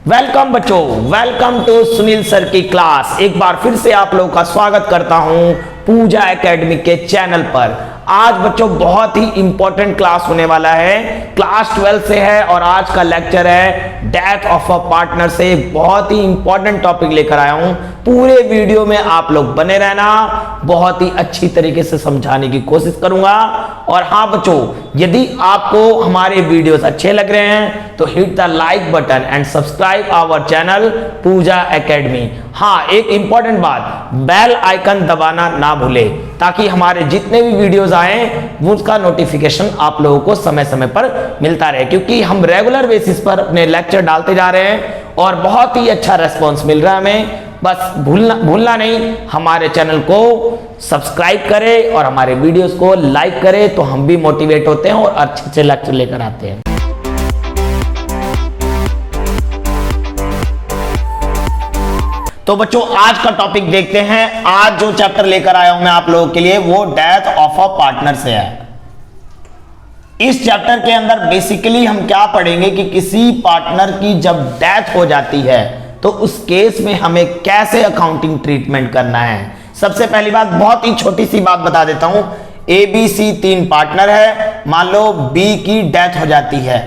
Welcome बच्चों, welcome to Sunil sir की class. एक बार फिर से आप लोगों का स्वागत करता हूं पूजा एकेडमी के चैनल पर। आज बच्चों बहुत ही इंपॉर्टेंट क्लास होने वाला है, क्लास 12 से है और आज का लेक्चर है डेथ ऑफ अ पार्टनर से। बहुत ही इंपॉर्टेंट टॉपिक लेकर आया हूं, पूरे वीडियो में आप लोग बने रहना, बहुत ही अच्छी तरीके से समझाने की कोशिश करूंगा। और हाँ बच्चों, यदि आपको हमारे वीडियोस अच्छे लग रहे हैं तो hit the like button and subscribe our channel Pooja Academy. हाँ, एक इंपॉर्टेंट बात, बेल आइकन दबाना ना भूले ताकि हमारे जितने भी वीडियोस आए उसका नोटिफिकेशन आप लोगों को समय समय पर मिलता रहे, क्योंकि हम रेगुलर बेसिस पर अपने लेक्चर डालते जा रहे हैं और बहुत ही अच्छा रेस्पॉन्स मिल रहा है हमें। बस भूलना नहीं, हमारे चैनल को सब्सक्राइब करें और हमारे वीडियोस को लाइक करें, तो हम भी मोटिवेट होते हैं और अच्छे अच्छे लेक्चर लेकर आते हैं। तो बच्चों आज का टॉपिक देखते हैं। आज जो चैप्टर लेकर आया हूं मैं आप लोगों के लिए वो डेथ ऑफ अ पार्टनर से है। इस चैप्टर के अंदर बेसिकली हम क्या पढ़ेंगे कि किसी पार्टनर की जब डेथ हो जाती है तो उस केस में हमें कैसे अकाउंटिंग ट्रीटमेंट करना है। सबसे पहली बात, बहुत ही छोटी सी बात बता देता हूं। ए बी सी 3 पार्टनर है, मान लो बी की डेथ हो जाती है,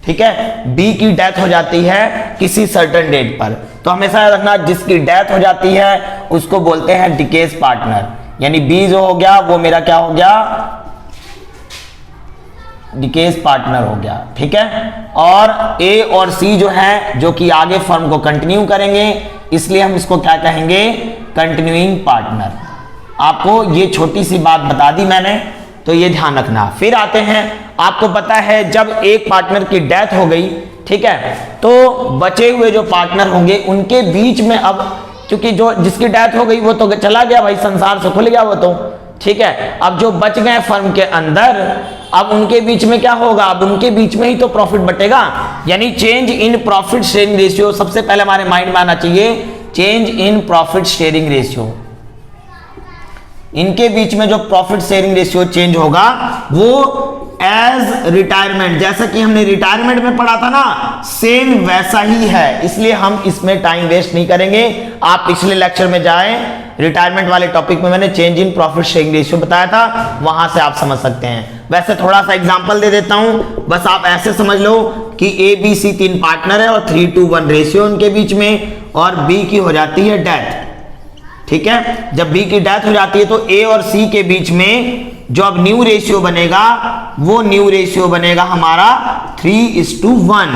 ठीक है, बी की डेथ हो जाती है किसी सर्टेन डेट पर, तो हमेशा याद रखना जिसकी डेथ हो जाती है उसको बोलते हैं डिकेस पार्टनर। यानी बी जो हो गया वो मेरा क्या हो गया, डिकेस पार्टनर हो गया, ठीक है। और ए और सी जो है, जो कि आगे फर्म को कंटिन्यू करेंगे, इसलिए हम इसको क्या कहेंगे, कंटिन्यूइंग पार्टनर। आपको ये छोटी सी बात बता दी मैंने, तो ये ध्यान रखना। फिर आते हैं, आपको पता है जब एक पार्टनर की डेथ हो गई, ठीक है, तो बचे हुए जो पार्टनर होंगे उनके बीच में अब, क्योंकि जो जिसकी डेथ हो गई वो तो चला गया भाई, संसार से खुल गया वो तो, ठीक है। अब जो बच गए फर्म के अंदर, अब उनके बीच में क्या होगा, अब उनके बीच में ही तो प्रॉफिट बटेगा, यानी change in profit sharing ratio. सबसे पहले हमारे माइंड में आना चाहिए change in profit sharing ratio. इनके बीच में जो प्रॉफिट शेयरिंग रेशियो चेंज होगा वो एज रिटायरमेंट, जैसा कि हमने रिटायरमेंट में पढ़ा था ना, सेम वैसा ही है, इसलिए हम इसमें टाइम वेस्ट नहीं करेंगे। आप पिछले लेक्चर में जाएं, रिटायरमेंट वाले टॉपिक में मैंने change in profit sharing ratio बताया था, वहां से आप समझ सकते हैं। वैसे थोड़ा सा एग्जांपल दे देता हूं, बस आप ऐसे समझ लो कि ए बी सी 3 पार्टनर है और 3:1 रेशियो उनके बीच में, और बी की हो जाती है डेथ, ठीक है। जब बी की डेथ हो जाती है तो ए और सी के बीच में जो अब न्यू रेशियो बनेगा वो न्यू रेशियो बनेगा हमारा 3:1,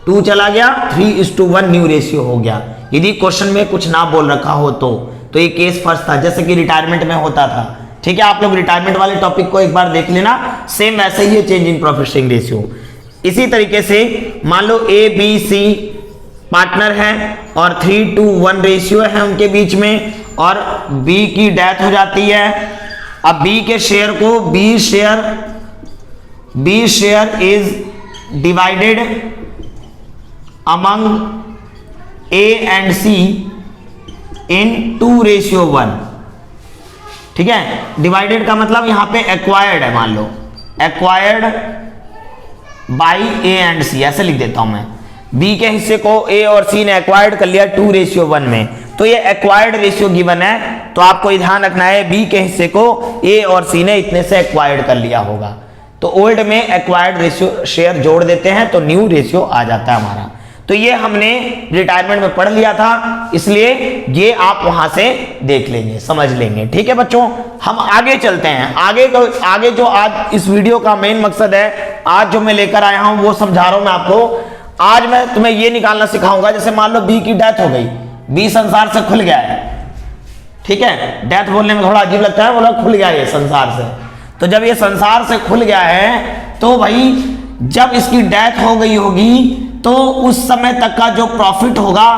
2 चला गया, 3:1 न्यू रेशियो हो गया। यदि क्वेश्चन में कुछ ना बोल रखा हो तो ये केस फर्स्ट था, जैसे कि रिटायरमेंट में होता था, ठीक है। आप लोग रिटायरमेंट वाले टॉपिक को एक बार देख लेना, सेम वैसे ही है change in profit sharing ratio. इसी तरीके से मान लो ए बी सी पार्टनर है और 3:1 रेशियो है उनके बीच में, और बी की डेथ हो जाती है। अब बी के शेयर को B share is divided among A and C in 2:1, ठीक है। डिवाइडेड का मतलब यहां पे एक्वायर्ड है, मान लो एक्वायर्ड बाई ए एंड सी, ऐसे लिख देता हूं मैं। बी के हिस्से को ए और सी ने एक्वायर्ड कर लिया 2:1 में, तो ये एक्वायर्ड रेशियो गिवन है, तो आपको ध्यान रखना है बी के हिस्से को ए और सी ने इतने से एक्वायर्ड कर लिया होगा, तो ओल्ड में एक्वायर्ड रेशियो शेयर जोड़ देते हैं तो न्यू रेशियो आ जाता है हमारा। तो ये हमने रिटायरमेंट में पढ़ लिया था, इसलिए ये आप वहां से देख लेंगे, समझ लेंगे, ठीक है बच्चों। हम आगे चलते हैं, आगे जो आज इस वीडियो का मेन मकसद है, आज जो मैं लेकर आया हूं वो समझा रहा हूं मैं आपको। आज मैं तुम्हें ये निकालना सिखाऊंगा, जैसे मान लो बी की डेथ हो गई, बी संसार से खुल गया है, ठीक है। डेथ बोलने में थोड़ा अजीब लगता है, बोला खुल गया ये संसार से, तो जब ये संसार से खुल गया है तो भाई जब इसकी डेथ हो गई होगी तो उस समय तक का जो प्रॉफिट होगा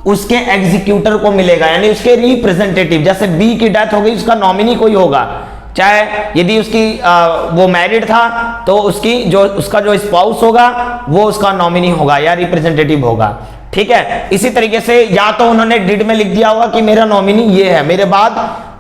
उसके एग्जीक्यूटर को मिलेगा, यानी उसके रिप्रेजेंटेटिव। जैसे बी की डेथ हो गई, उसका नॉमिनी कोई होगा, चाहे यदि उसकी वो मैरिड था तो उसका जो स्पाउस होगा वो उसका नॉमिनी होगा या रिप्रेजेंटेटिव होगा, ठीक है। इसी तरीके से या तो उन्होंने डिड में लिख दिया होगा कि मेरा नॉमिनी ये है, मेरे बाद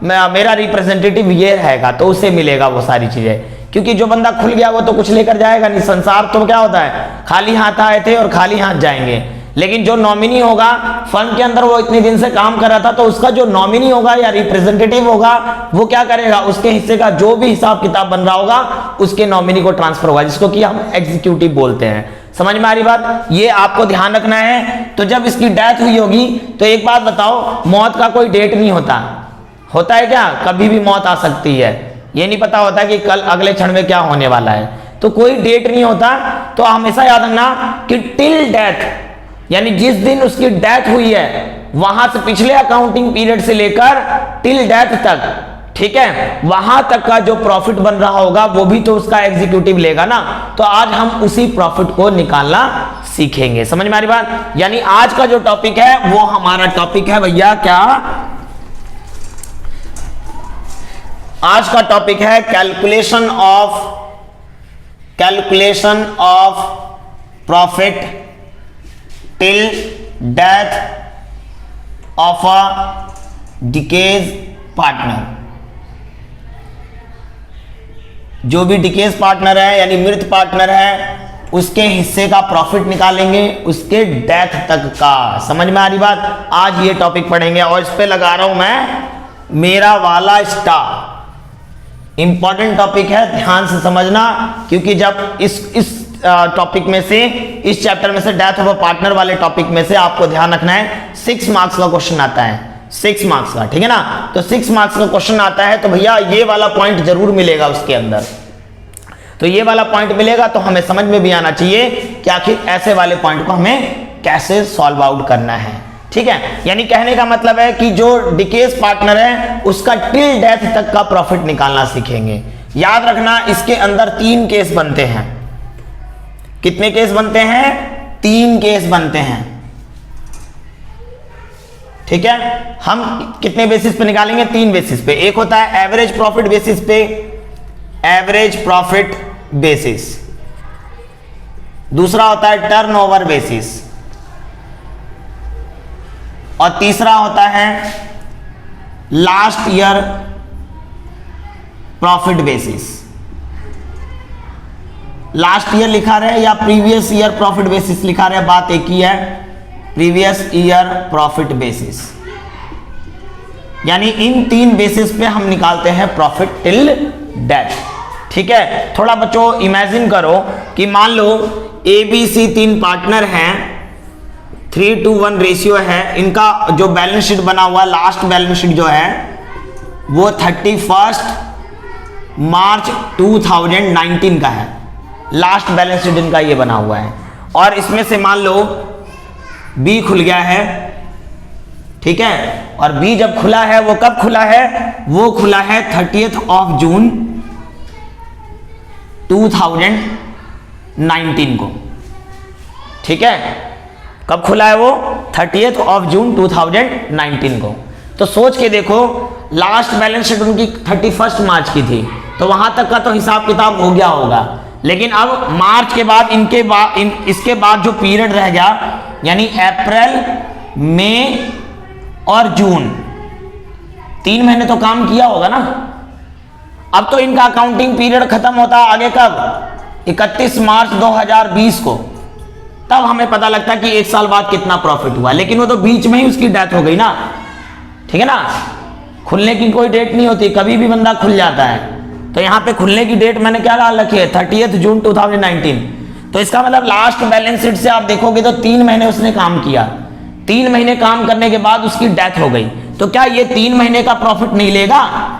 मेरा रिप्रेजेंटेटिव ये रहेगा, तो उसे मिलेगा वो सारी चीजें, क्योंकि जो बंदा खुल गया वो तो कुछ लेकर जाएगा नहीं, संसार तो क्या होता है, खाली हाथ आए थे और खाली हाथ जाएंगे। लेकिन जो नॉमिनी होगा फर्म के अंदर, वो इतने दिन से काम कर रहा था, तो उसका जो नॉमिनी होगा या रिप्रेजेंटेटिव होगा वो क्या करेगा, उसके हिस्से का जो भी हिसाब किताब बन रहा होगा उसके नॉमिनी को ट्रांसफर होगा, जिसको कि हम एग्जीक्यूटिव बोलते हैं। समझ में आ रही बात, ये आपको ध्यान रखना है। तो जब इसकी डेथ हुई होगी तो एक बात बताओ, मौत का कोई डेट नहीं होता, होता है क्या, कभी भी मौत आ सकती है, ये नहीं पता होता कि कल अगले क्षण में क्या होने वाला है, तो कोई डेट नहीं होता। तो हमेशा याद रखना कि टिल डेथ, यानी जिस दिन उसकी डेथ हुई है वहां से पिछले अकाउंटिंग पीरियड से लेकर टिल डेथ तक, ठीक है, वहां तक का जो प्रॉफिट बन रहा होगा वो भी तो उसका एग्जीक्यूटिव लेगा ना। तो आज हम उसी प्रॉफिट को निकालना सीखेंगे। समझ में आ रही बात, यानी आज का जो टॉपिक है वो हमारा टॉपिक है भैया क्या, आज का टॉपिक है calculation of profit till death of a decays partner. जो भी डिकेज पार्टनर है यानी मृत पार्टनर है उसके हिस्से का प्रॉफिट निकालेंगे उसके डेथ तक का। समझ में आ रही बात, आज ये टॉपिक पढ़ेंगे और इस पे लगा रहा हूं मैं मेरा वाला स्टार। इंपॉर्टेंट टॉपिक है, ध्यान से समझना, क्योंकि जब इस टॉपिक में से, इस चैप्टर में से डेथ ऑफ अ पार्टनर वाले टॉपिक में से आपको ध्यान रखना है 6 मार्क्स का क्वेश्चन आता है, 6 मार्क्स का, ठीक है ना। तो 6 मार्क्स का क्वेश्चन आता है तो भैया ये वाला पॉइंट जरूर मिलेगा उसके अंदर। तो ये वाला पॉइंट मिलेगा तो हमें समझ में भी आना चाहिए कि आखिर ऐसे वाले पॉइंट को हमें कैसे सॉल्व आउट करना है, ठीक है। यानी कहने का मतलब है कि जो डिकेज पार्टनर है उसका टिल डेथ तक का प्रॉफिट निकालना सीखेंगे। याद रखना इसके अंदर 3 केस बनते हैं। कितने केस बनते हैं? 3 केस बनते हैं, ठीक है। हम कितने बेसिस पे निकालेंगे? 3 बेसिस पे। एक होता है एवरेज प्रॉफिट बेसिस पे, एवरेज प्रॉफिट बेसिस। दूसरा होता है टर्नओवर बेसिस और तीसरा होता है last year profit basis. Last year लिखा रहे या प्रीवियस ईयर प्रॉफिट बेसिस लिखा रहे, बात एक ही है, प्रीवियस ईयर प्रॉफिट बेसिस। यानी इन 3 बेसिस पे हम निकालते हैं प्रॉफिट टिल डेथ, ठीक है। थोड़ा बच्चों इमेजिन करो कि मान लो ABC 3 पार्टनर हैं, 3:1 रेशियो है, इनका जो बैलेंस शीट बना हुआ, लास्ट बैलेंस शीट जो है वो 31 मार्च 2019 का है, लास्ट बैलेंस शीट इनका ये बना हुआ है। और इसमें से मान लो B खुल गया है, ठीक है, और B जब खुला है वो कब खुला है? वो खुला है 30 जून 2019 को, ठीक है। कब खुला है वो? 30 जून 2019 को। तो सोच के देखो, लास्ट बैलेंस शीट उनकी 31 मार्च की थी, तो वहां तक का तो हिसाब किताब हो गया होगा। लेकिन अब मार्च के बाद इसके बाद जो पीरियड रह गया, यानी अप्रैल, मई और जून, 3 महीने तो काम किया होगा ना। अब तो इनका अकाउंटिंग पीरियड खत्म होता आगे कब? 31 मार्च 2020 को। तब हमें पता लगता है कि 1 साल बाद कितना प्रॉफिट हुआ, लेकिन वो तो बीच में ही उसकी डेथ हो गई ना, ठीक है ना। खुलने की कोई डेट नहीं होती, कभी भी बंदा खुल जाता है। तो यहाँ पे खुलने की डेट मैंने क्या डाल रखी है? 30 जून 2019। तो इसका मतलब लास्ट बैलेंस शीट से आप देखोगे तो 3 महीने उसने काम किया, 3 महीने काम करने के बाद उसकी डेथ हो गई। तो क्या ये 3 महीने का प्रॉफिट नहीं लेगा?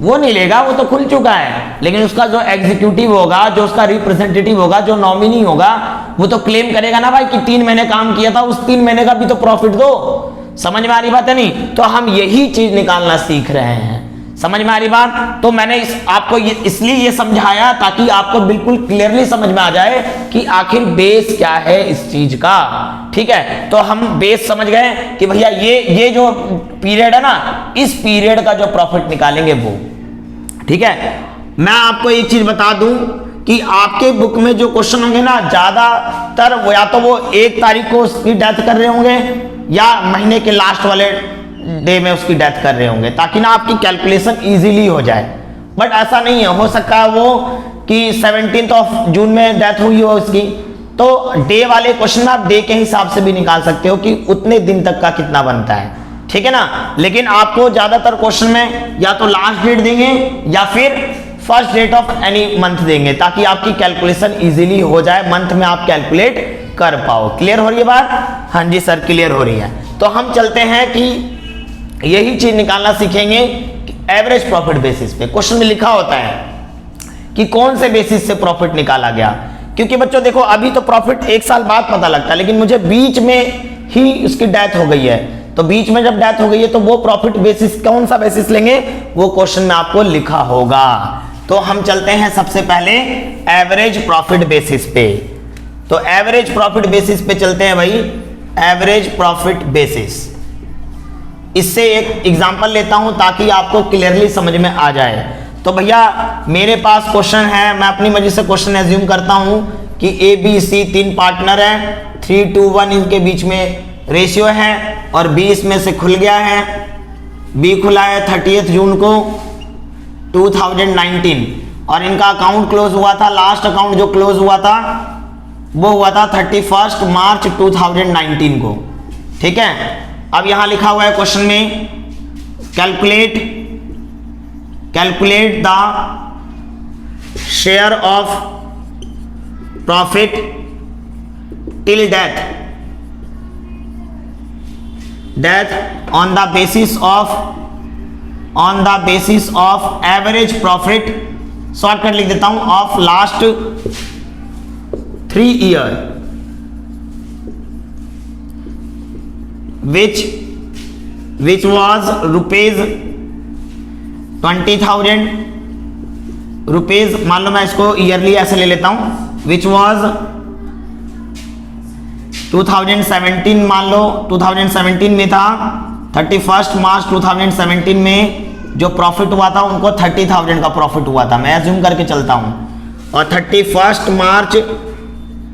वो नहीं लेगा, वो तो खुल चुका है। लेकिन उसका जो एग्जीक्यूटिव होगा, जो उसका रिप्रेजेंटेटिव होगा, जो नॉमिनी होगा, वो तो क्लेम करेगा ना भाई कि 3 महीने काम किया था, उस 3 महीने का भी तो प्रॉफिट दो। समझ में आ रही बात है नहीं? तो हम यही चीज निकालना सीख रहे हैं। समझ में आ रही बात? तो मैंने आपको इसलिए ये समझाया ताकि आपको बिल्कुल क्लियरली समझ में आ जाए कि आखिर बेस क्या है इस चीज का, ठीक है। तो हम बेस समझ गए कि भैया ये जो पीरियड है ना, इस पीरियड का जो प्रॉफिट निकालेंगे वो, ठीक है। मैं आपको एक चीज बता दूं कि आपके बुक में जो क्वेश्चन होंगे ना, ज्यादातर वो या तो वो 1 तारीख को उसकी डेथ कर रहे होंगे या महीने के लास्ट वाले डे में उसकी डेथ कर रहे होंगे, ताकि ना आपकी कैलकुलेशन इजीली हो जाए। बट ऐसा नहीं है, हो सकता है वो कि 17 जून में डेथ हुई हो उसकी, तो डे वाले क्वेश्चन में आप डे के हिसाब से भी निकाल सकते हो कि उतने दिन तक का कितना बनता है, ठीक है ना। लेकिन आपको ज्यादातर क्वेश्चन में या तो लास्ट डेट देंगे या फिर first date of any month देंगे, ताकि आपकी कैलकुलेशन इजीली हो जाए, मंथ में आप कैलकुलेट कर पाओ। क्लियर हो रही है बात? हाँ जी सर क्लियर हो रही है। तो हम चलते हैं कि यही चीज निकालना सीखेंगे एवरेज प्रॉफिट बेसिस पे। क्वेश्चन में लिखा होता है कि कौन से बेसिस से प्रॉफिट निकाला गया, क्योंकि बच्चों देखो अभी तो प्रॉफिट 1 साल बाद पता लगता है, लेकिन मुझे बीच में ही उसकी डेथ हो गई है, तो बीच में जब डेथ हो गई है तो वो प्रॉफिट बेसिस कौन सा बेसिस लेंगे वो क्वेश्चन में आपको लिखा होगा। तो हम चलते हैं सबसे पहले एवरेज प्रॉफिट बेसिस पे। तो एवरेज प्रॉफिट बेसिस पे चलते हैं भाई, एवरेज प्रॉफिट बेसिस। इससे एक एग्जांपल लेता हूं ताकि आपको क्लियरली समझ में आ जाए। तो भैया मेरे पास क्वेश्चन है, मैं अपनी मर्जी से क्वेश्चन एज्यूम करता हूं कि ए बी सी 3 पार्टनर है, 3 to 1 इनके बीच में रेशियो है और बी इसमें से खुल गया है। बी खुला है 30 जून को 2019 और इनका अकाउंट क्लोज हुआ था, लास्ट अकाउंट जो क्लोज हुआ था वो हुआ था 31 मार्च 2019 को, ठीक है। अब यहां लिखा हुआ है क्वेश्चन में calculate the share of profit till death on the basis of average profit, shortcut लिख देता हूं, of last 3 years which was rupees 20,000 rupees, मान लो मैं इसको ईयरली ऐसे ले लेता हूं, which was 2017, मान लो 2017 में था, 31 मार्च 2017 में जो प्रॉफिट हुआ था उनको 30,000 का प्रॉफिट हुआ था, मैं एज्यूम करके चलता हूं, और 31 मार्च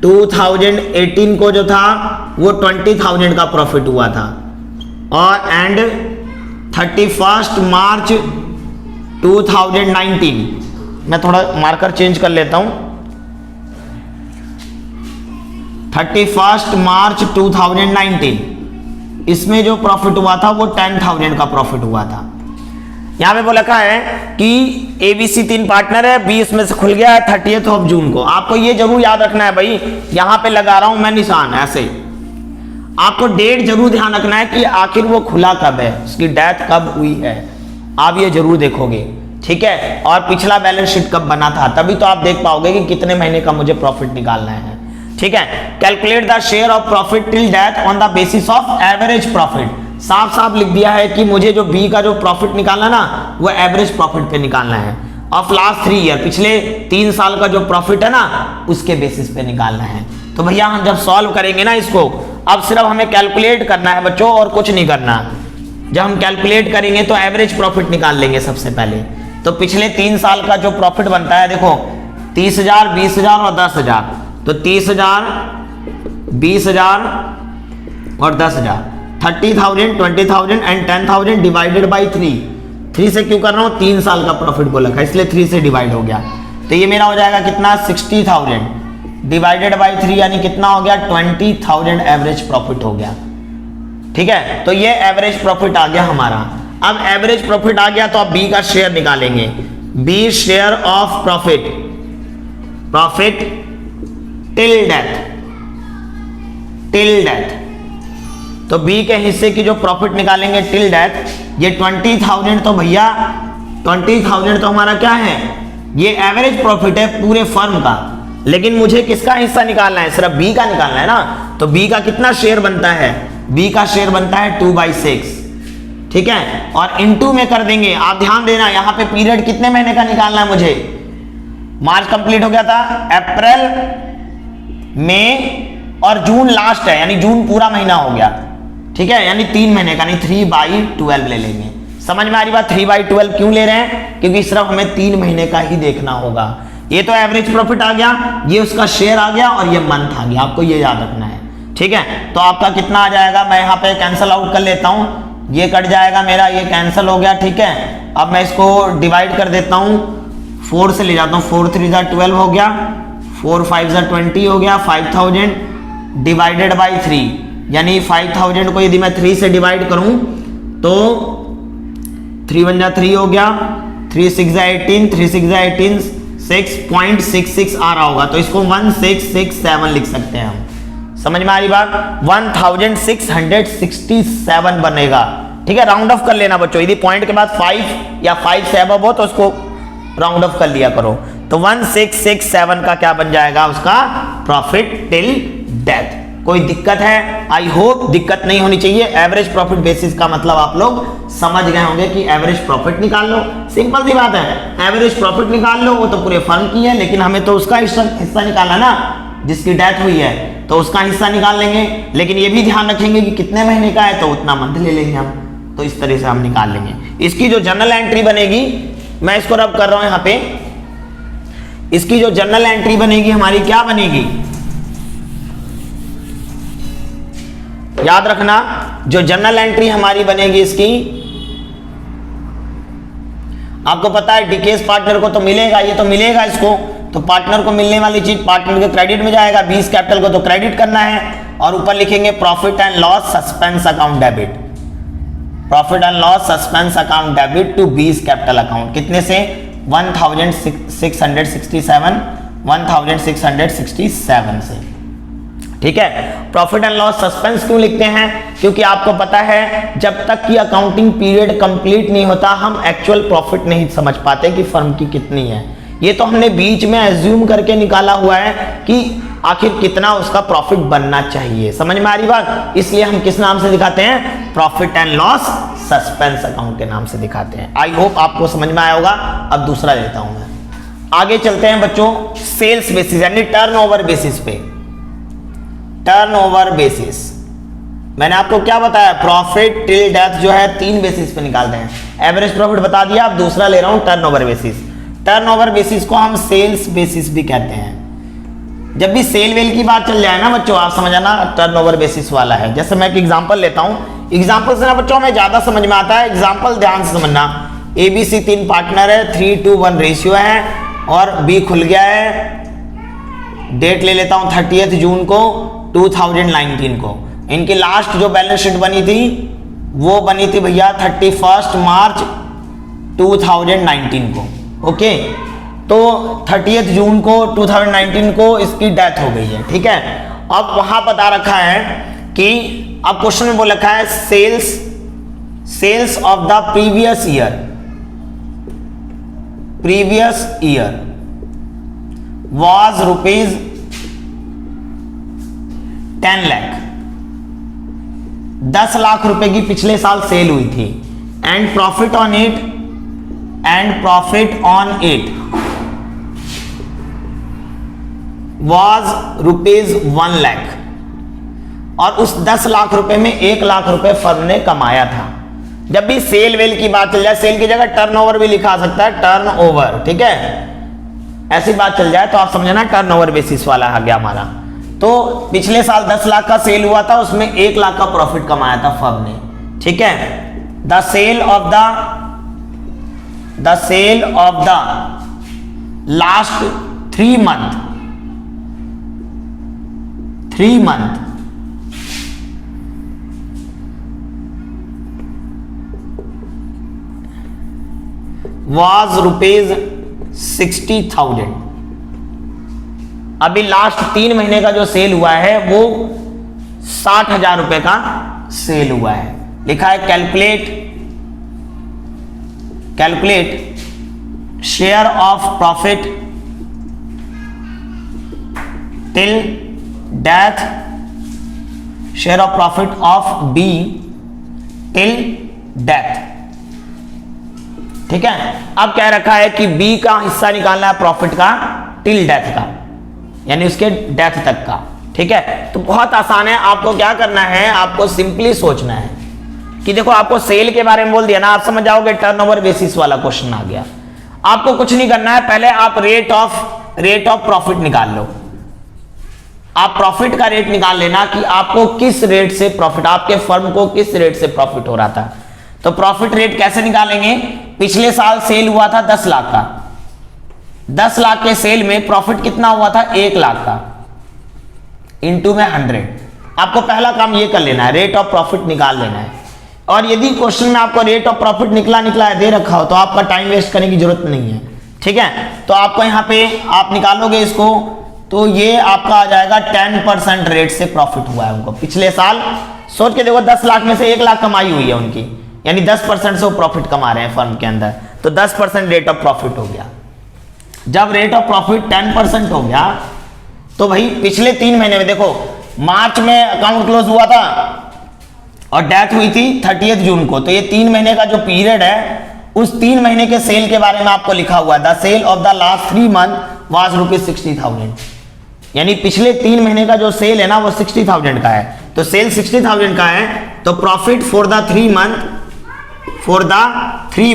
2018 को जो था वो 20,000 का प्रॉफिट हुआ था, और एंड 31 मार्च 2019, मैं थोड़ा मार्कर चेंज कर लेता हूं, 31 मार्च 2019 इसमें जो प्रॉफिट हुआ था वो 10,000 का प्रॉफिट हुआ था। यहां पे बोला क्या है कि एबीसी 3 पार्टनर है, बी इसमें से खुल गया है 30 जून को। आपको ये जरूर याद रखना है भाई, यहां पे लगा रहा हूं मैं निशान ऐसे, आपको डेट जरूर ध्यान रखना है कि आखिर वो खुला कब है, उसकी डेथ कब हुई है, आप ये जरूर देखोगे, ठीक है। और पिछला बैलेंस शीट कब बना था, तभी तो आप देख पाओगे कि कितने महीने का मुझे प्रॉफिट निकालना है, ठीक है। Calculate the share of profit till death on the basis of average profit, साफ साफ लिख दिया है कि मुझे जो बी का जो प्रॉफिट निकालना ना वो एवरेज प्रॉफिट पे निकालना है, ऑफ लास्ट 3 ईयर, पिछले 3 साल का जो प्रॉफिट है ना उसके बेसिस पे निकालना है। तो भैया हम जब सॉल्व करेंगे ना इसको, अब सिर्फ हमें कैलकुलेट करना है बच्चों और कुछ नहीं करना। जब हम कैलकुलेट करेंगे तो एवरेज प्रॉफिट निकाल लेंगे सबसे पहले। तो पिछले 3 साल का जो प्रॉफिट बनता है देखो 30,000, 20,000 और 10,000, तो 30,000, 20,000 और 10,000, 30,000, 20,000 एंड 10,000 डिवाइडेड बाई 3 से क्यों कर रहा हूँ, 3 साल का प्रॉफिट बोला था इसलिए 3 से डिवाइड हो गया। तो ये मेरा हो जाएगा कितना 60,000 डिवाइडेड बाई 3 यानी कितना हो गया 20,000 एवरेज प्रॉफिट हो गया, ठीक है। तो ये एवरेज प्रॉफिट आ गया हमारा। अब एवरेज प्रॉफिट आ गया तो अब बी का शेयर निकालेंगे, B share of profit till death, तो बी के हिस्से की जो प्रॉफिट निकालेंगे टिल डेथ, ये 20,000, तो भैया 20,000 तो हमारा क्या है, ये एवरेज प्रॉफिट है पूरे फर्म का, लेकिन मुझे किसका हिस्सा निकालना है, सिर्फ बी का निकालना है ना। तो बी का कितना शेयर बनता है, बी का शेयर बनता है 2/6, ठीक है, और इनटू में कर देंगे। आप ध्यान देना यहाँ पे पीरियड कितने महीने का निकालना है मुझे, मार्च कंप्लीट हो गया था, अप्रैल, मई और जून लास्ट है, यानी जून पूरा महीना हो गया, ठीक है, यानी 3 महीने का, नहीं 3/12 ले लेंगे। समझ में आ रही बात, 3/12 क्यों ले रहे हैं, क्योंकि सिर्फ हमें 3 महीने का ही देखना होगा। ये तो एवरेज प्रॉफिट आ गया, ये उसका शेयर आ गया और ये मंथ आ गया, आपको ये याद रखना है, ठीक है। तो आपका कितना आ जाएगा, मैं यहाँ पे कैंसल आउट कर लेता हूँ, ये कट जाएगा मेरा, ये कैंसिल हो गया, ठीक है। अब मैं इसको डिवाइड कर देता हूँ 4 से ले जाता हूँ, 4 3 12 हो गया, 4 5 20 हो गया, 5000 डिवाइडेड बाई 3, यानी 5000 को यदि मैं 3 से डिवाइड करूं तो 3 1 3 हो गया, 3 6 18, 3 6 18, 6.66 आ रहा होगा, तो इसको 1667 लिख सकते हैं हम। समझ में आ रही बात? 1667 बनेगा। ठीक है, राउंड ऑफ कर लेना बच्चों, यदि पॉइंट के बाद 5 या 5 से अबव हो तो उसको राउंड ऑफ कर लिया करो। तो 1667 का क्या बन जाएगा उसका प्रॉफिट टिल डेथ। कोई दिक्कत है? आई होप दिक्कत नहीं होनी चाहिए। एवरेज प्रॉफिट बेसिस का मतलब आप लोग समझ गए होंगे कि एवरेज प्रॉफिट निकाल लो, सिंपल सी बात है। एवरेज प्रॉफिट निकाल लो, वो तो पूरे फर्म की है, लेकिन हमें तो उसका हिस्सा निकालना ना, जिसकी डेथ हुई है तो उसका हिस्सा निकाल लेंगे, लेकिन ये भी ध्यान रखेंगे कि कितने महीने का है तो उतना मंथ ले लेंगे हम, तो इस तरह से हम निकाल लेंगे। इसकी जो जर्नल एंट्री बनेगी, मैं इसको रब कर रहा हूं यहां पे, इसकी जो जर्नल एंट्री बनेगी हमारी क्या बनेगी, याद रखना, जो जर्नल एंट्री हमारी बनेगी इसकी, आपको पता है डीकेएस पार्टनर को तो मिलेगा, ये तो मिलेगा इसको, तो पार्टनर को मिलने वाली चीज पार्टनर के क्रेडिट में जाएगा, बीस कैपिटल को तो क्रेडिट करना है, और ऊपर लिखेंगे profit and loss suspense account debit, profit and loss suspense account debit to B's capital account. कितने से? 1667 से। ठीक है, प्रॉफिट एंड लॉस सस्पेंस क्यों लिखते हैं? क्योंकि आपको पता है जब तक कि अकाउंटिंग पीरियड कंप्लीट नहीं होता हम एक्चुअल प्रॉफिट नहीं समझ पाते कि फर्म की कितनी है। ये तो हमने बीच में एज्यूम करके निकाला हुआ है कि आखिर कितना उसका प्रॉफिट बनना चाहिए। समझ में आ रही बात? इसलिए हम किस नाम से दिखाते हैं? Profit and loss suspense account के नाम से दिखाते हैं। आई होप आपको समझ में आया होगा। अब दूसरा लेता हूं मैं, आगे चलते हैं बच्चों, सेल्स बेसिस यानी टर्नओवर बेसिस पे। टर्नओवर बेसिस मैंने आपको क्या बताया? प्रॉफिट टिल डेथ जो है 3 बेसिस पे निकालते हैं। एवरेज प्रॉफिट बता दिया, अब दूसरा ले रहा हूं टर्नओवर बेसिस। टर्नओवर बेसिस को हम सेल्स बेसिस भी कहते हैं। जब भी सेल वेल की बात चल जाए ना बच्चों, आप समझ आना टर्नओवर बेसिस वाला है। जैसे मैं एक एग्जांपल लेता हूं, एग्जांपल से ना बच्चों हमें ज्यादा समझ में आता है। एग्जांपल ध्यान से समझना, एबीसी 3 पार्टनर है, 3:1 रेशियो है, और बी खुल गया है। डेट ले लेता हूं 30 जून को 2019 को। इनकी लास्ट जो बैलेंस शीट बनी थी वो बनी थी भैया 31 मार्च 2019 को। ओके, तो 30 जून को 2019 को इसकी डेथ हो गई है। ठीक है, अब वहां बता रखा है कि अब क्वेश्चन में बोल रखा है sales of the previous year was rupees 10 lakh, 10 lakh रुपए की पिछले साल सेल हुई थी, and profit on it was rupees 1 lakh, और उस 10 लाख रुपए में 1 लाख रुपए फर्म ने कमाया था। जब भी सेल वेल की बात चल जाए, सेल की जगह टर्नओवर भी लिखा सकता है, टर्नओवर। ठीक है, ऐसी बात चल जाए तो आप समझना टर्नओवर बेसिस वाला आ गया हमारा। तो पिछले साल 10 लाख का सेल हुआ था, उसमें 1 लाख का प्रॉफिट कमाया था फर्म ने। ठीक है, the sale of the last 3 month was rupees 60,000। अभी लास्ट 3 महीने का जो सेल हुआ है वो 60,000 रुपए का सेल हुआ है। लिखा है calculate share of profit till death, share of profit of be till death. ठीक है, अब क्या रखा है कि बी का हिस्सा निकालना है प्रॉफिट का टिल डेथ का, यानी उसके डेथ तक का। ठीक है, तो बहुत आसान है। आपको क्या करना है, आपको सिंपली सोचना है कि देखो आपको सेल के बारे में बोल दिया ना, आप समझ जाओगे टर्नओवर बेसिस वाला क्वेश्चन आ गया। आपको कुछ नहीं करना है, पहले आप रेट ऑफ प्रॉफिट निकाल लो। आप प्रॉफिट का रेट निकाल लेना कि आपको किस रेट से प्रॉफिट, आपके फर्म को किस रेट से प्रॉफिट हो रहा था। तो प्रॉफिट रेट कैसे निकालेंगे? पिछले साल सेल हुआ था 10 लाख का, 10 लाख के सेल में प्रॉफिट कितना हुआ था, 1 लाख का, इंटू में 100। आपको पहला काम ये कर लेना है, रेट ऑफ प्रॉफिट निकाल लेना है। और यदि क्वेश्चन में आपको रेट ऑफ प्रॉफिट निकला है दे रखा हो तो आपका टाइम वेस्ट करने की जरूरत नहीं है, ठीक है। तो आपको यहाँ पे आप निकालोगे इसको तो ये आपका आ जाएगा 10% रेट से प्रॉफिट हुआ है उनको पिछले साल। सोच के देखो 10 लाख में से 1 लाख कमाई हुई है उनकी, यानी 10% से वो प्रॉफिट कमा रहे हैं फर्म के अंदर, तो 10% रेट ऑफ प्रॉफिट हो गया। जब रेट ऑफ प्रॉफिट 10% हो गया तो भाई पिछले 3 महीने में देखो, मार्च में अकाउंट क्लोज हुआ था और डेथ हुई थी 30 जून को, तो ये 3 महीने का जो पीरियड है उस 3 महीने के सेल के बारे में आपको लिखा हुआ है, the sale of the last 3 month was ₹60,000, यानी पिछले 3 महीने का जो सेल है ना वो 60,000 का है। तो सेल 60,000 का है तो प्रॉफिट फॉर द 3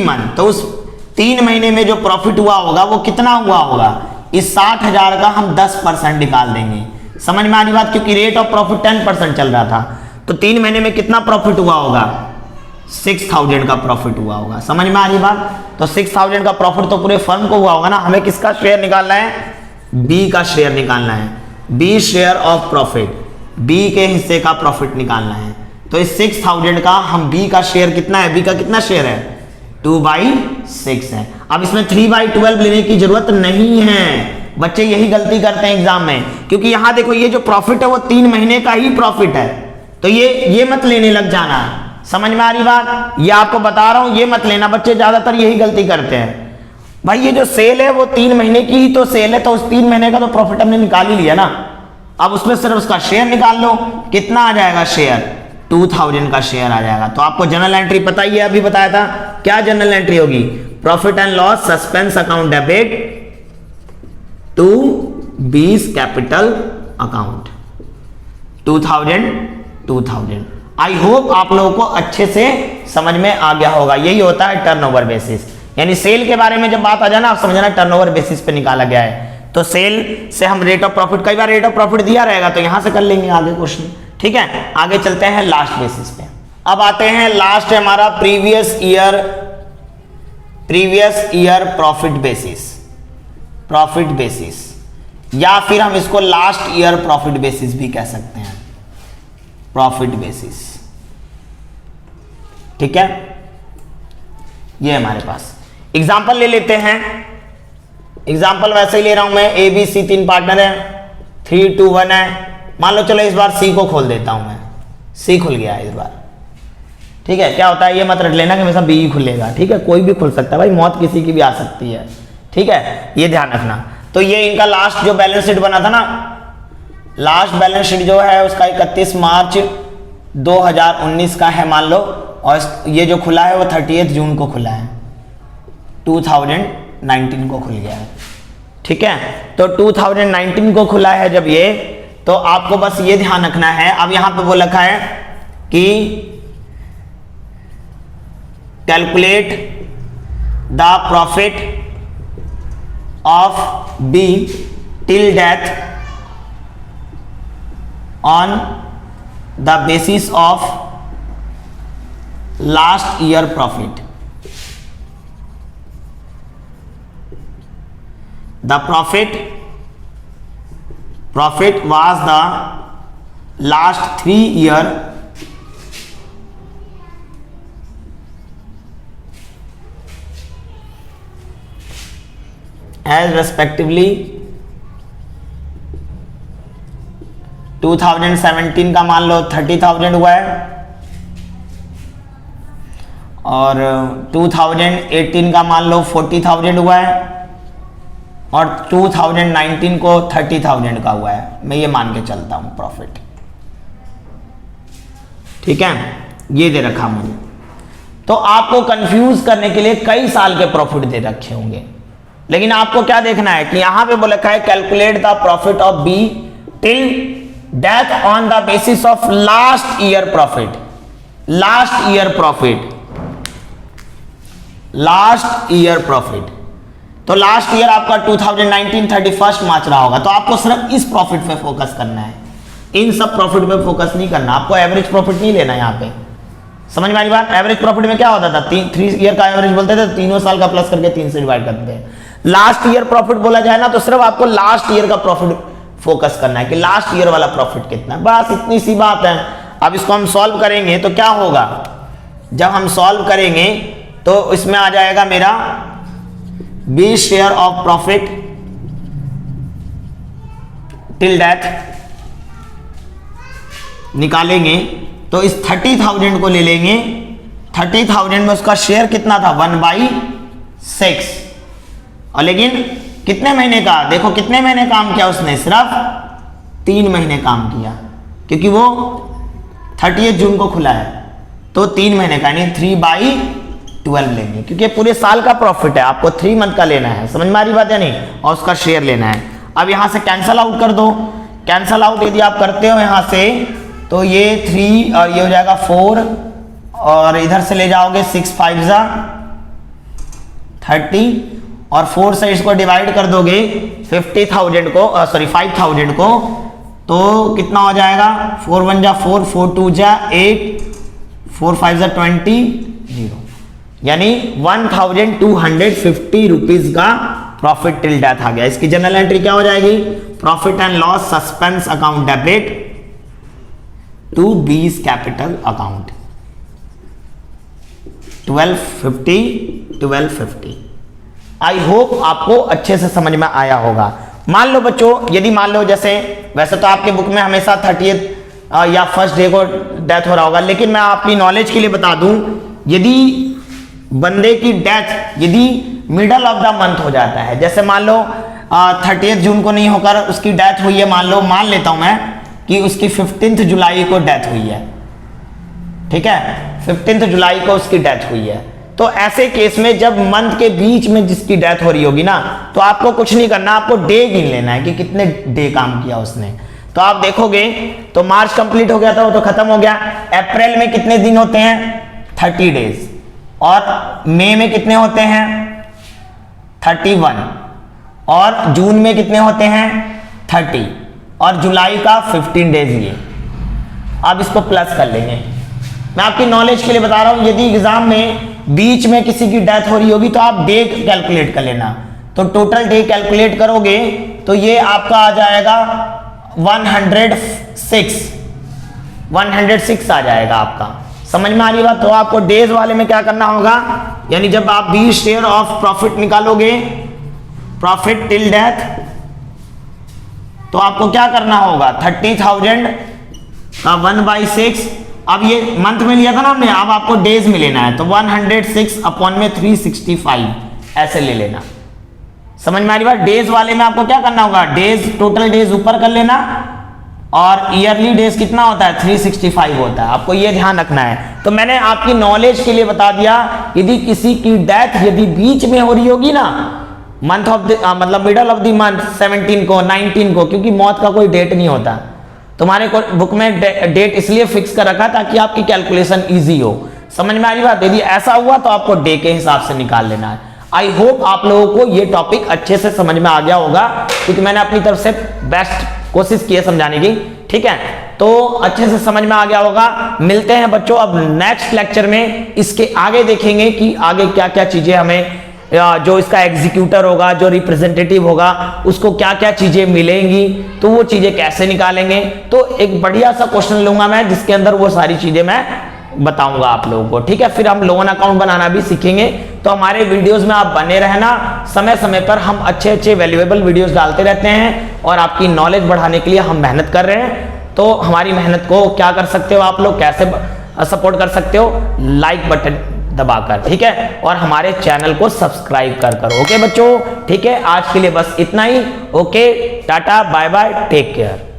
मंथ, तो उस 3 महीने में जो प्रॉफिट हुआ होगा वो कितना हुआ होगा, इस 60,000 का हम 10% निकाल देंगे। समझ में आ रही बात, क्योंकि रेट ऑफ प्रॉफिट 10% चल रहा था, तो 3 महीने में कितना प्रॉफिट हुआ होगा, 6,000 का प्रॉफिट हुआ होगा। समझ में आ रही बात, तो 6,000 का प्रॉफिट तो पूरे फर्म को हुआ होगा ना। हमें किसका शेयर निकालना है, बी का शेयर निकालना है, B share of profit, B के हिस्से का प्रॉफिट निकालना है। तो इस 6,000 का हम बी का शेयर कितना है, बी का कितना शेयर है, 2/6 है। अब इसमें 3/12 लेने की जरूरत नहीं है, बच्चे यही गलती करते हैं एग्जाम में, क्योंकि यहां देखो ये जो प्रॉफिट है वो 3 महीने का ही प्रॉफिट है, तो ये मत लेने लग जाना। समझ में आ रही बात, ये आपको बता रहा हूं, ये मत लेना। बच्चे ज्यादातर यही गलती करते हैं, भाई ये जो सेल है वो 3 महीने की ही तो सेल है, तो उस 3 महीने का तो प्रॉफिट हमने निकाल ही लिया ना, अब उसमें सिर्फ उसका शेयर निकाल लो, कितना आ जाएगा शेयर, 2,000 का शेयर आ जाएगा। तो आपको जनरल एंट्री पता ही है, अभी बताया था क्या जनरल एंट्री होगी, profit and loss suspense account debit to B's capital account, 2,000। I hope आप लोगों को अच्छे से समझ में आ गया होगा। यही होता है टर्नओवर बेसिस, यानी सेल के बारे में जब बात आ जाए ना आप समझना टर्नओवर बेसिस पे निकाला गया है। तो सेल से हम रेट ऑफ प्रॉफिट, कई बार रेट ऑफ प्रॉफिट दिया रहेगा तो यहां से कर लेंगे आगे क्वेश्चन, ठीक है। आगे चलते हैं लास्ट बेसिस पे। अब आते हैं लास्ट है हमारा प्रीवियस ईयर प्रॉफिट बेसिस, या फिर हम इसको लास्ट ईयर प्रॉफिट बेसिस भी कह सकते हैं, प्रॉफिट बेसिस, ठीक है। ये हमारे पास एग्जांपल ले लेते हैं, एग्जांपल वैसे ही ले रहा हूं मैं, ए बी सी 3 पार्टनर है, 3 2 1 है। मान लो चलो इस बार सी को खोल देता हूं मैं, सी खुल गया इस बार, ठीक है। क्या होता है ये मत रट लेना कि हमेशा बी ही खुलेगा, ठीक है, कोई भी खुल सकता है भाई, मौत किसी की भी आ सकती है, ठीक है, ये ध्यान रखना। तो ये इनका लास्ट जो बैलेंस शीट बना था ना, लास्ट बैलेंस शीट जो है उसका 31 मार्च 2019 का है मान लो, और ये जो खुला है वो 30 जून को खुला है, 2019 को खुल गया है, ठीक है। तो 2019 को खुला है जब ये, तो आपको बस ये ध्यान रखना है। अब यहां पे वो लिखा है कि calculate the profit of be till death on the basis of last year profit. The profit was the last 3 year as respectively 2017 का मान लो 30,000 हुआ है, और 2018 का मान लो 40,000 हुआ है, और 2019 को 30,000 का हुआ है। मैं ये मान के चलता हूं प्रॉफिट, ठीक है, ये दे रखा मुझे। तो आपको कंफ्यूज करने के लिए कई साल के प्रॉफिट दे रखे होंगे, लेकिन आपको क्या देखना है कि यहां पे बोला है calculate the profit of be till death on the basis of last year profit. Last year profit, तो लास्ट ईयर आपका 2019 31 मार्च रहा होगा, तो आपको सिर्फ इस प्रॉफिट पे फोकस करना है, इन सब प्रॉफिट पे फोकस नहीं करना। आपको एवरेज प्रॉफिट नहीं लेना यहाँ पे, समझ में आ रही बात। एवरेज प्रॉफिट में क्या होता था, 3 ईयर का एवरेज बोलते थे, तीनों साल का प्लस करके 3 से डिवाइड करते हैं। लास्ट ईयर प्रॉफिट बोला जाए ना तो सिर्फ आपको लास्ट ईयर का प्रॉफिट फोकस करना है कि लास्ट ईयर वाला प्रॉफिट कितना है, बस इतनी सी बात है। अब इसको हम सॉल्व करेंगे तो क्या होगा, जब हम सॉल्व करेंगे तो इसमें आ जाएगा मेरा B share of profit till death निकालेंगे तो इस 30,000 को ले लेंगे। 30,000 में उसका शेयर कितना था 1/6 और लेकिन कितने महीने का, देखो कितने महीने काम किया उसने, सिर्फ 3 महीने काम किया क्योंकि वो 30 जून को खुला है तो 3 महीने का यानी 3/12 लेंगे क्योंकि पूरे साल का प्रॉफिट है, आपको 3 मंथ का लेना है, समझ में आ रही बात है नहीं, और उसका शेयर लेना है। अब यहां से कैंसल आउट कर दो, कैंसल आउट यदि आप करते हो यहां से तो ये 3 और ये हो जाएगा 4 और इधर से ले जाओगे 6 5 जा 30 और 4 से इसको डिवाइड कर दोगे 50,000 को, सॉरी 5,000 को, तो कितना हो जाएगा 4 1 जा 4 4 2 जा 8 4 5 जा 20 0 यानी 1,250 रुपीज का प्रॉफिट टिल डेथ आ गया। इसकी जनरल एंट्री क्या हो जाएगी, profit and loss suspense account debit to B's capital account 1250। I hope आपको अच्छे से समझ में आया होगा। मान लो बच्चों, यदि मान लो जैसे वैसे तो आपके बुक में हमेशा 30th या फर्स्ट डे को डेथ हो रहा होगा, लेकिन मैं आपकी नॉलेज के लिए बता दूं यदि बंदे की डेथ यदि मिडल ऑफ द मंथ हो जाता है, जैसे मान लो 30th जून को नहीं होकर उसकी डेथ हुई है, मान लो मान लेता हूं मैं कि उसकी 15 जुलाई को डेथ हुई है, ठीक है 15 जुलाई को उसकी डेथ हुई है, तो ऐसे केस में जब मंथ के बीच में जिसकी डेथ हो रही होगी ना तो आपको कुछ नहीं करना, आपको डे गिन लेना है कि कितने डे काम किया उसने। तो आप देखोगे तो मार्च कंप्लीट हो गया था, वो तो खत्म हो गया। अप्रैल में कितने दिन होते हैं 30 डेज और मई में कितने होते हैं 31 और जून में कितने होते हैं 30 और जुलाई का 15 डेज ये। अब इसको प्लस कर लेंगे, मैं आपकी नॉलेज के लिए बता रहा हूं, यदि एग्जाम में बीच में किसी की डेथ हो रही होगी तो आप डे कैलकुलेट कर लेना, तो टोटल डे कैलकुलेट करोगे तो ये आपका आ जाएगा 106 आ जाएगा आपका, समझ में आ रही बात। तो आपको डेज वाले में क्या करना होगा, यानी जब आप बी शेयर ऑफ प्रॉफिट निकालोगे प्रॉफिट टिल डेथ तो आपको क्या करना होगा 30,000 का 1/6, अब ये मंथ में लिया था ना हमने, अब आपको डेज में लेना है तो 106 अपॉन में 365 ऐसे ले लेना, समझ में आ रही बात। डेज वाले में आपको क्या करना होगा, डेज टोटल डेज ऊपर कर लेना और ईयरली डेज कितना होता है 365 होता है, आपको ये ध्यान रखना है। तो मैंने आपकी नॉलेज के लिए बता दिया, यदि किसी की डेथ यदि बीच में हो रही होगी ना मंथ ऑफ मतलब मिडल ऑफ द मंथ 17 को 19 को, क्योंकि मौत का कोई डेट नहीं होता, तुम्हारे को बुक में डेट इसलिए फिक्स कर रखा ताकि आपकी कैलकुलेशन इजी हो, समझ में आ रही बात। यदि ऐसा हुआ तो आपको डे के हिसाब से निकाल लेना है। आई होप आप लोगों को ये टॉपिक अच्छे से समझ में आ गया होगा क्योंकि मैंने अपनी तरफ से बेस्ट कोशिश की है समझाने की, ठीक है, तो अच्छे से समझ में आ गया होगा। मिलते हैं बच्चों अब नेक्स्ट लेक्चर में, इसके आगे देखेंगे कि आगे क्या क्या चीजें हमें, जो इसका एग्जीक्यूटर होगा जो रिप्रेजेंटेटिव होगा उसको क्या क्या चीजें मिलेंगी, तो वो चीजें कैसे निकालेंगे। तो एक बढ़िया सा क्वेश्चन लूंगा मैं जिसके अंदर वो सारी चीजें मैं बताऊंगा आप लोगों को, ठीक है। फिर हम लोन अकाउंट बनाना भी सीखेंगे, तो हमारे वीडियोस में आप बने रहना। समय समय पर हम अच्छे अच्छे वैल्यूएबल वीडियोस डालते रहते हैं और आपकी नॉलेज बढ़ाने के लिए हम मेहनत कर रहे हैं। तो हमारी मेहनत को क्या कर सकते हो आप लोग, कैसे सपोर्ट कर सकते हो, लाइक बटन दबाकर, ठीक है, और हमारे चैनल को सब्सक्राइब कर ओके बच्चों, ठीक है। आज के लिए बस इतना ही, okay, tata bye bye, take care.